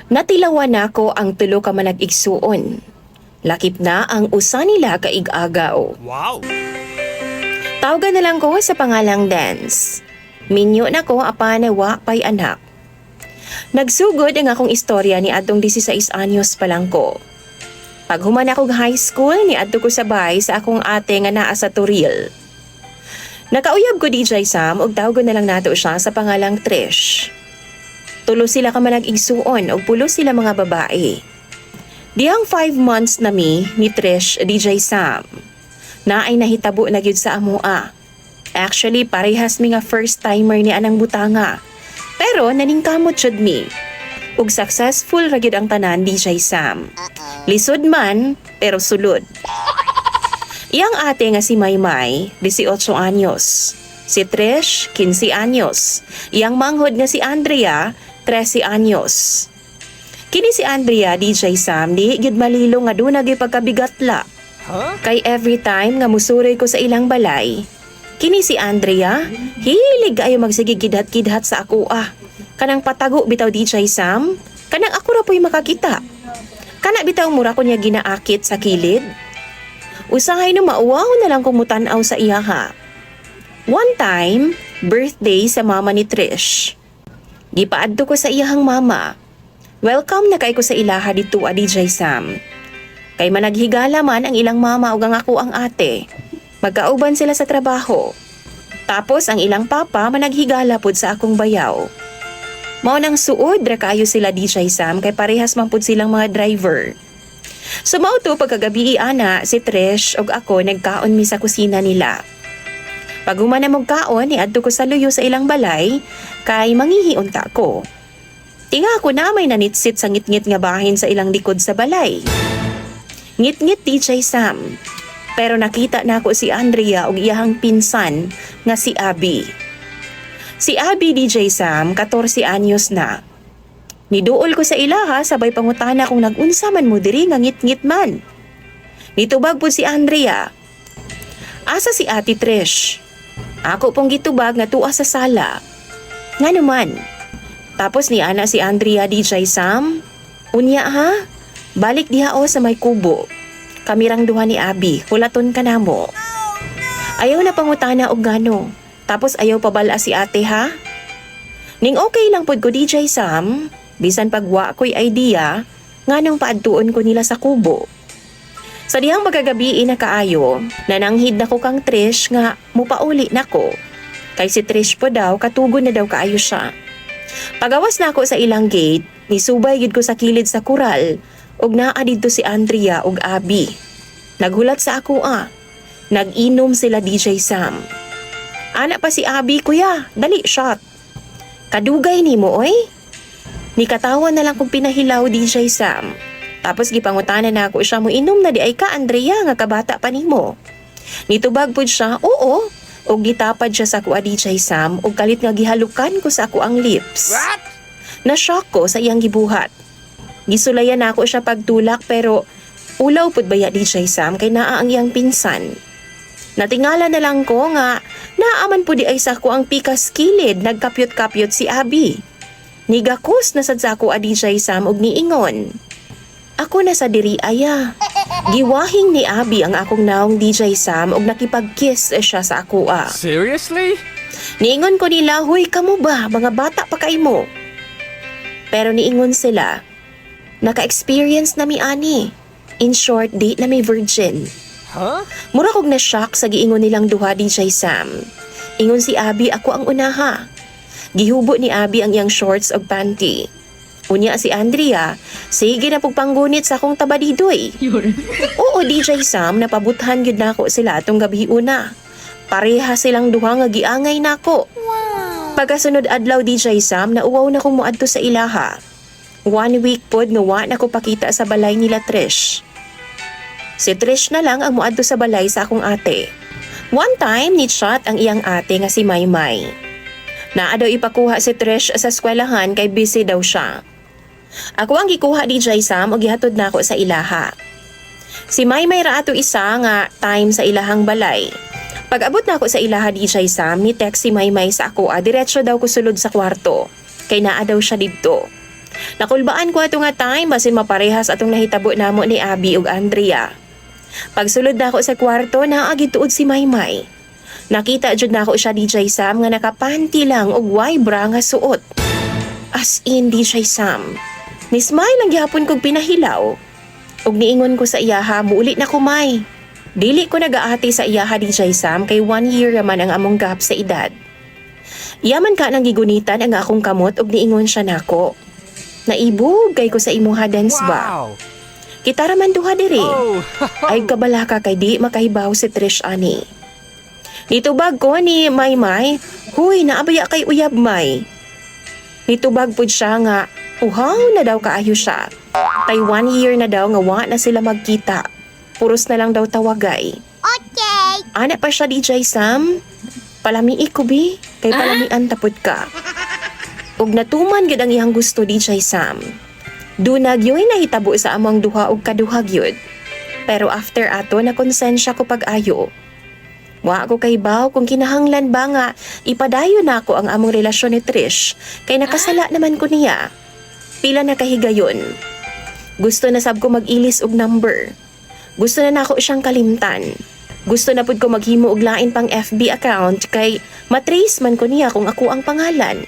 Natilawan nako ang tulo ka manag-igsuon. Lakip na ang usa nila kaig-agaw. Wow! Tawagan na lang ko sa pangalang Dance. Minyo na ko apan wa pay anak. Nagsugod ang akong istorya ni adtong 16 anyos pa lang ko. Pag human ako high school, ni adto ko sabay sa akong ate nga naa sa Turil. Nakauyab ko DJ Sam ug tawagon na lang nato siya sa pangalang Trish. Tulo sila ka manag-igsuon ug pulo sila mga babae. Dihang 5 months na ni Trish DJ Sam. Na ay nahitabo na gyud sa amoa. Actually, parehas mi nga first timer ni anang butanga. Pero naningkamot jud mi. Ug successful ra gyud ang tanan DJ Sam. Lisod man, pero sulod. Iyang ate nga si Maymay, 18 anyos. Si Trish, 15 anyos. Iyang manghod nga si Andrea, 13 anyos. Kini si Andrea, DJ Sam, di gyud malilo nga doon nagyoy pagkabigatla. Huh? Kay every time nga musuroy ko sa ilang balay, kini si Andrea, hilig ayo magsigig kidhat-kidhat sa ako Kanang patago bitaw DJ Sam, kanang ako ra po'y makakita. Kana bitaw mura ko niya ginaakit sa kilid. Usahay no mauwaw na lang kumutan-aw sa iyaha. One time, birthday sa mama ni Trish. Gipaadto ko sa iyahang mama. Welcome na kay ko sa ilaha dito DJ Sam. Kay managhigala man ang ilang mama ug ang ako ang ate. Magkauban sila sa trabaho. Tapos ang ilang papa managhigala pud sa akong bayaw. Mao nang suod ra kaayo sila DJ Sam kay parehas man pud silang mga driver. So mao to pagkagabi ana si Trish ug ako nagkaon mi sa kusina nila. Pag human na magkaon niadto ko sa luyo sa ilang balay kay manghihion ta ko. Tinga ako na may nanitsit sa ngit-ngit nga bahin sa ilang likod sa balay. Ngit-ngit DJ Sam. Pero nakita na ako si Andrea ug iyahang pinsan nga si Abby. Si Abby DJ Sam, 14 anyos na. Niduol ko sa ilaha sabay pangutana kung nagunsa man mo diri nga ngit-ngit man. Nitubag po si Andrea. Asa si Ate Trish? Ako pong gitubag nga tuwa sa sala. Nga naman. Tapos ni ana si Andrea DJ Sam. Unya ha? Balik diha o sa may kubo. Kamirang duha ni Abby, hulaton ka na mo. Ayaw na pangutana og gano. Tapos ayaw pabala si ate ha? Ning okay lang pod ko DJ Sam. Bisan pagwa ko'y idea, nganong paadtuon ko nila sa kubo. Sa dihang magagabi na kaayo, nananghid na ko kang Trish nga mupauli na ko. Kay si Trish po daw, katugon na daw kaayo siya. Pagawas na ako sa ilang gate, nisubay gid ko sa kilid sa kural, ug naa didto si Andrea ug Abby. Naghulat sa ako Nag-inom sila DJ Sam. Ana pa si Abby, kuya, dali shot. Kadugay ni mo oy. Nikatawan na lang kung pinahilaw DJ Sam. Tapos gipangutanan na ako siya mo inom na di ay ka Andrea nga kabata pa nimo. Nitubag pud siya, oo. Og gitapad siya sa kuha DJ Sam og kalit nga gihalukan ko sa ako ang lips. What? Na-shock ko sa iyang gibuhat. Gisulayan na ako siya pagtulak pero ulaw pud baya DJ Sam kay naa ang iyang pinsan. Natingala na lang ko nga naaman pud di ay sa ko ang pikas kilid nagkapyot-kapyot si Abby. Nigakos na sad sa ako DJ Sam og niingon. Ako na sa diri aya. Giwahing ni Abby ang akong naong DJ Sam og nakipag-kiss siya sa ako Seriously? Niingon ko nila, huy kamo ba, mga bata pa kay mo. Pero niingon sila, naka-experience na mi ani. In short, di na may virgin. Huh? Mura kog na shock sa giingon nilang duha DJ Sam. Ingon si Abby ako ang unaha. Gihubo ni Abby ang iyang shorts og panty. Unya si Andrea, sige na pagpanggunit sa akong tabadidoy. Oo DJ Sam, napabuthan gyud nako sila atong gabi una. Pareha silang duha nga giangay nako. Wow. Pagkasunod adlaw DJ Sam, nauwaw na ko moadto sa ilaha. 1 week pod nga wa na ko pakita sa balay nila Trish. Si Trish na lang ang moadto sa balay sa akong ate. One time, ni-shot ang iyang ate nga si Maymay. Naa daw ipakuha si Trish sa eskwelahan kay busy daw siya. Ako ang gikuha DJ Sam o gihatod na ako sa ilaha. Si Maymay ra ato isa nga time sa ilahang balay. Pag abot na ako sa ilaha DJ Sam, ni text si Maymay sa ako diretso daw ko sulod sa kwarto. Kay naa daw siya didto. Nakulbaan ko ato nga time basin maparehas atong nahitabo namo ni Abby ug Andrea. Pagsulod na ako sa kwarto, naagi tuod si Maymay. Nakita jud na ako siya DJ Sam nga nakapanty lang ug way bra nga suot. As in DJ Sam. Ni Smile lang gihapon kog pinahilaw. Ug niingon ko sa iyaha, muuli na kumay. Dili ko nagaati sa iyaha DJ Sam kay 1 year raman ang among gap sa edad. Yaman ka nang gigunitan ang akong kamot ug niingon siya nako. Naibugay ko sa imong dance ba? Kita raman duha diri. Ay kabala ka kay di makahibaw si Trish ani. Nitubag ko ni Maymay, huy naabaya kay uyab May. Nitubag pud siya nga, uhaw na daw kaayo siya. Kay 1 year na daw nga wa na sila magkita. Puros na lang daw tawagay. Okay. Ana pa siya DJ Sam. Palamiik ko bi, kay palamian tapod ka. Ug natuman gid ang iyang gusto DJ Sam. Dunag yoy nahitabo sa among duha og kaduhag yun. Pero after ato na konsensya ko pag-ayo. Wa ko kay baw kung kinahanglan ba nga ipadayon nako ang among relasyon ni Trish kay nakasala naman ko niya. Pila na kahigayon. Gusto na sab ko mag-ilis og number. Gusto na nako siyang kalimtan. Gusto na pud ko maghimo og lain pang FB account kay matrace man ko niya kung ako ang pangalan.